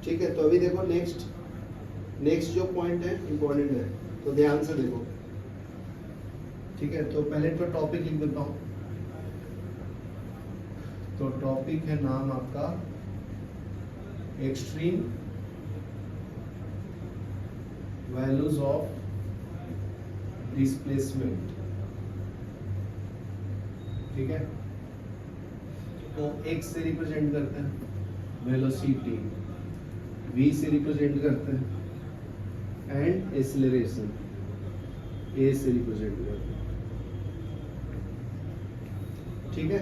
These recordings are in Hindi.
ठीक है, तो अभी देखो नेक्स्ट जो पॉइंट है इंपॉर्टेंट है, तो ध्यान से देखो। ठीक है, तो पहले तो टॉपिक लिख देता हूँ। तो टॉपिक है नाम आपका एक्सट्रीम वैल्यूज ऑफ डिस्प्लेसमेंट। ठीक है, तो x से रिप्रेजेंट करते हैं वेलोसिटी, v से रिप्रेजेंट करते हैं एंड एक्सीलरेशन, a से रिप्रेजेंट करते हैं। ठीक है,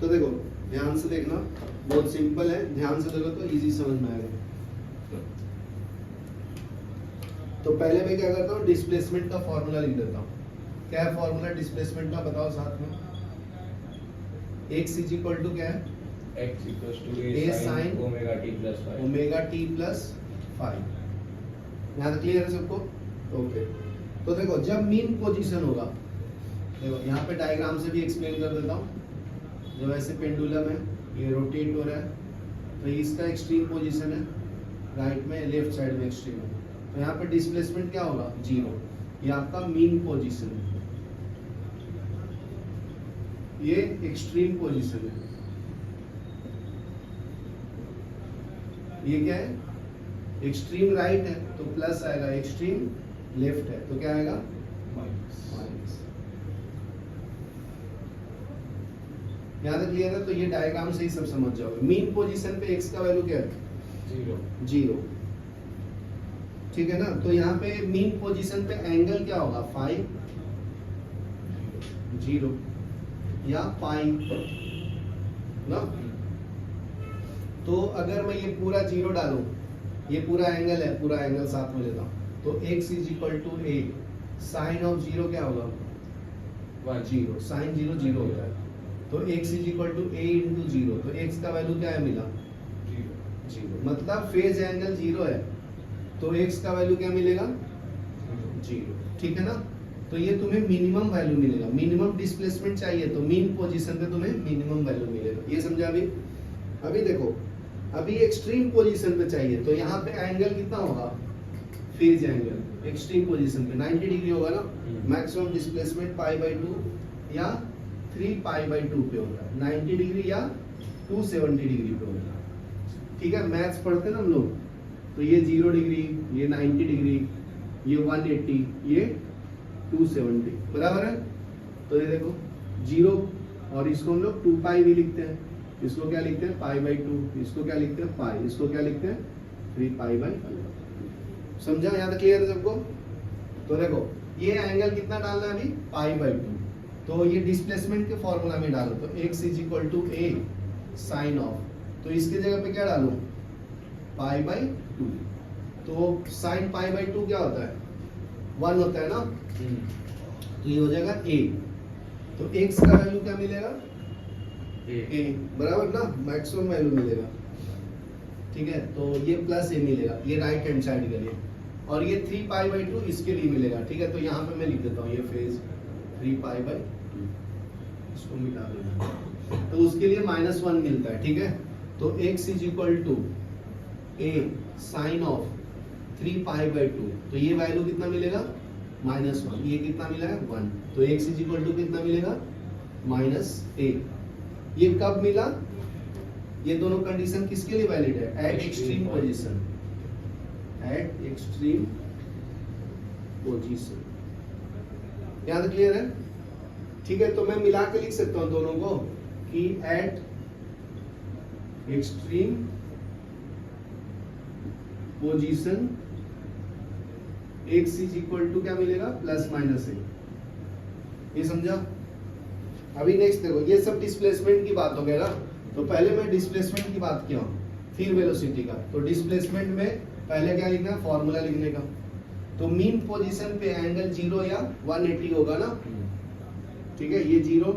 तो देखो ध्यान से देखना, बहुत सिंपल है, ध्यान से देखो तो इजी समझ में आएगा। तो पहले मैं क्या करता हूँ, डिस्प्लेसमेंट का फॉर्मूला लिख देता हूँ। क्या है फॉर्मूला डिस्प्लेसमेंट का, बताओ साथ में। x इज इक्वल टू क्या है, x equals to A sin omega t plus 5. Omega T plus 5। यहाँ तक क्लियर है सबको? ओके, तो देखो जब मीन पोजीशन होगा, देखो यहाँ पे डायग्राम से भी एक्सप्लेन कर देता हूँ। जब ऐसे पेंडुलम है, ये रोटेट हो रहा है, तो इसका एक्सट्रीम पोजीशन है राइट में, लेफ्ट साइड में एक्सट्रीम है, तो यहाँ पे डिस्प्लेसमेंट क्या होगा, 0। ये आपका मीन पोजीशन है, ये एक्सट्रीम पोजीशन है। ये क्या है, एक्सट्रीम राइट है तो प्लस आएगा, एक्सट्रीम लेफ्ट है तो क्या आएगा, माइनस। यहाँ तक क्लियर है? तो ये डायग्राम से ही सब समझ जाओगे। मीन पोजीशन पे x का वैल्यू क्या है, 0। ठीक है ना, तो यहाँ पे मीन पोजीशन पे एंगल क्या होगा, 5 0 या पाई ना। तो अगर मैं ये पूरा 0 डालूं, ये पूरा एंगल है, पूरा एंगल साथ में लेता हूं, तो x is equal to a, sine of 0 क्या होगा, 0, साइन 0 0 होता है, तो x is equal to a into 0, तो x का वैल्यू क्या है, मिला 0। मतलब फेज एंगल 0 है, तो x का वैल्यू क्या मिलेगा, 0। ठीक है ना, तो ये तुम्हें मिनिमम वैल्यू मिलेगा। मिनिमम डिस्प्लेसमेंट चाहिए तो मीन पोजीशन पे तुम्हें मिनिमम वैल्यू मिलेगा। ये समझा? अभी देखो, अभी एक्सट्रीम पोजीशन पे चाहिए, तो यहाँ पे एंगल कितना होगा, फेज एंगल एक्सट्रीम पोजीशन पे 90 डिग्री होगा ना। मैक्सिमम डिस्प्लेसमेंट π/2 या 3π/2 पे होगा, 90 डिग्री या 270 डिग्री पे होगा। ठीक है, मैथ्स पढ़ते ना हम लोग, तो ये 0 डिग्री, ये 90 डिग्री, ये 180, ये 270, बराबर है। तो ये देखो 0, और इसको हम लोग 2π भी लिखते हैं, इसको क्या लिखते हैं, π/2, इसको क्या लिखते हैं, पाई, इसको क्या लिखते हैं, 3π/2। समझा? यहाँ तक क्लियर है सबको? तो देखो ये एंगल कितना डालना है अभी, π/2, तो ये डिस्प्लेसमेंट के फॉर्मूला में डालो, तो x is equal to a sine of, तो इसके जगह पे क्या डालो, π/2, तो साइन π/2 क्या होता है, 1 होता है ना, तो ये हो जाएगा a, तो x का वैल्यू क्या मिलेगा, a, बराबर ना, मैक्सिमम वैल्यू मिलेगा। ठीक है, तो ये प्लस a मिलेगा, ये राइट हैंड साइड के लिए, और ये 3π/2 इसके लिए मिलेगा। ठीक है, तो यहाँ पे मैं लिख देता हूँ ये फेज 3π/2, इसको मिटा देना, तो उसके लिए -1 मिलता है। ठीक है, तो x is equal to a sine of 3π/2, तो ये वैल्यू कितना मिलेगा, -1, ये कितना मिला है, 1, तो x इज इक्वल टू कितना मिलेगा, -a। ये कब मिला, ये दोनों कंडीशन किसके लिए वैलिड है, eight extreme position, eight extreme position. यहाँ तक क्लियर है? ठीक है, तो मैं मिला के लिख सकता हूँ दोनों को कि at extreme position x is equal to क्या मिलेगा, +-a। ये समझा? अभी नेक्स्ट देखो, ये सब डिस्प्लेसमेंट की बात हो गया ना, तो पहले मैं डिस्प्लेसमेंट की बात किया, फिर वेलोसिटी का। तो डिस्प्लेसमेंट में पहले क्या लिखना है, फॉर्मूला लिखने का। तो मीन पोजीशन पे एंगल 0 या 180 होगा ना। ठीक है, ये 0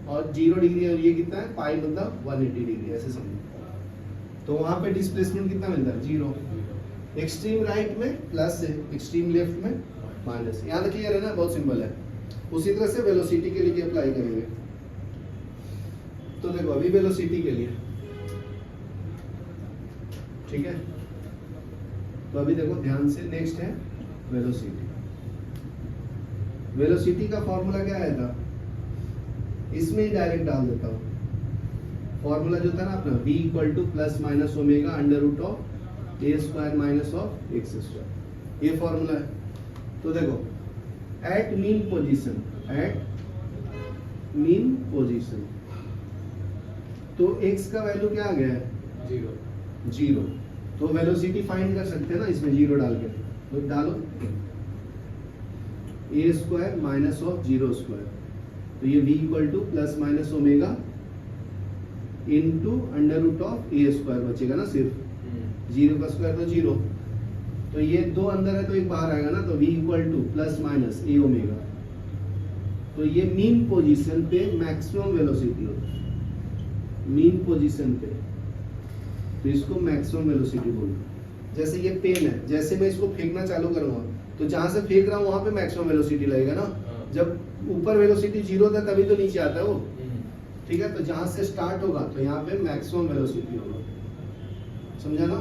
और 0 डिग्री, और ये कितना है, पाई मतलब 180 डिग्री, ऐसे समझो। तो वहां पे डिस्प्लेसमेंट कितना मिलता है, 0। एक्सट्रीम राइट में प्लस है, एक्सट्रीम लेफ्ट में माइनस। यहाँ तक क्लियर है ना, बहुत सिंपल है। उसी तरह से वेलोसिटी के लिए अप्लाई करेंगे। तो देखो अभी वेलोसिटी के लिए ठीक है। तो अभी देखो ध्यान से, नेक्स्ट है वेलोसिटी। वेलोसिटी का फॉर्मूला क्या आया था, इसमें ही डायरेक्ट डाल देता हूँ। फॉर्मूला जो था ना अपना v equal to plus minus omega under root of a square minus of x square, ये फॉर्मूला है। तो देखो at mean position, at mean position, तो x का वैल्यू क्या आ गया है, 0. जीरो। तो वेलोसिटी फाइंड कर सकते हैं ना इसमें जीरो डाल के, तो डालो a square minus of zero square, तो ये v equal to plus minus omega into under root of a square बचेगा ना, सिर्फ जीरो का स्क्वायर तो जीरो, तो ये दो अंदर है तो एक बाहर आएगा ना, तो v equal to plus minus a omega. तो ये मीन पोजीशन पे मैक्सिमम वेलोसिटी होती है, मीन पोजीशन पे, तो इसको मैक्सिमम वेलोसिटी बोलते हैं। जैसे ये पेन है, जैसे मैं इसको फेंकना चालू करूंगा तो जहां से फेंक रहा हूं वहां पे मैक्सिमम वेलोसिटी लगेगा ना, जब ऊपर वेलोसिटी जीरो था तभी तो नीचे आता है वो, ठीक है। तो जहां से स्टार्ट होगा तो यहाँ पे मैक्सिमम वेलोसिटी होगा, समझा ना,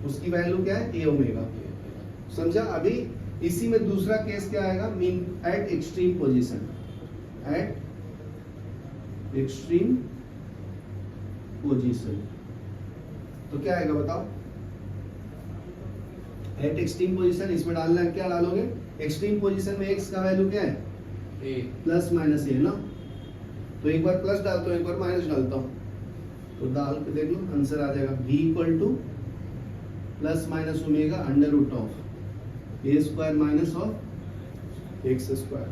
उसकी वैल्यू क्या है, ए ओमेगा, समझा। अभी इसी में दूसरा केस क्या आएगा, mean at extreme position, eight extreme position, तो क्या आएगा बताओ, एट एक्सट्रीम पोजीशन, इसमें डालना है, क्या डालोगे, एक्सट्रीम पोजीशन में एक्स का वैल्यू क्या है, A. प्लस माइनस ए ना, तो एक बार प्लस डालता हूँ एक बार माइनस डालता हूँ, तो डाल के देख लो आंसर आ जाएगा, v equal to plus minus omega under root of a square minus of x square,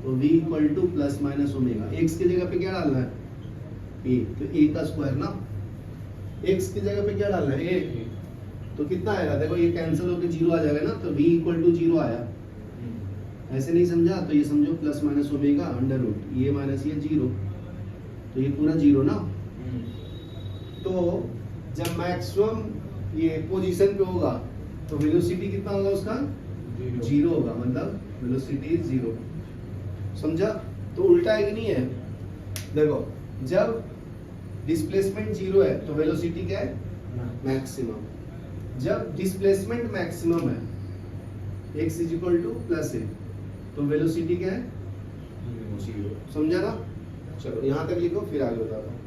तो v equal to plus minus omega, x की जगह पे क्या डालना है, a, तो a का स्क्वायर ना, x की जगह पे क्या डालना है, a, तो कितना आएगा, देखो ये कैंसिल होकर जीरो आ जाएगा ना, तो v इक्वल टू जीरो आया। ऐसे नहीं समझा तो ये समझो plus minus omega under root, ये माइनस ये जीरो, तो ये पूरा जीरो ना। तो जब मैक्सिमम ये पोजीशन पे होगा तो वेलोसिटी कितना होगा उसका, जीरो होगा, मतलब वेलोसिटी इज जीरो, समझा। तो उल्टा है कि नहीं है, देखो जब डिस्प्लेसमेंट जीरो है तो वेलोसिटी क्या है, मैक्सिमम। जब डिस्प्लेसमेंट मैक्सिमम है, x is equal to plus a, तो वेलोसिटी क्या है, 0, समझा ना। चलो यहाँ तक लिखो फिर आगे बताता हूँ।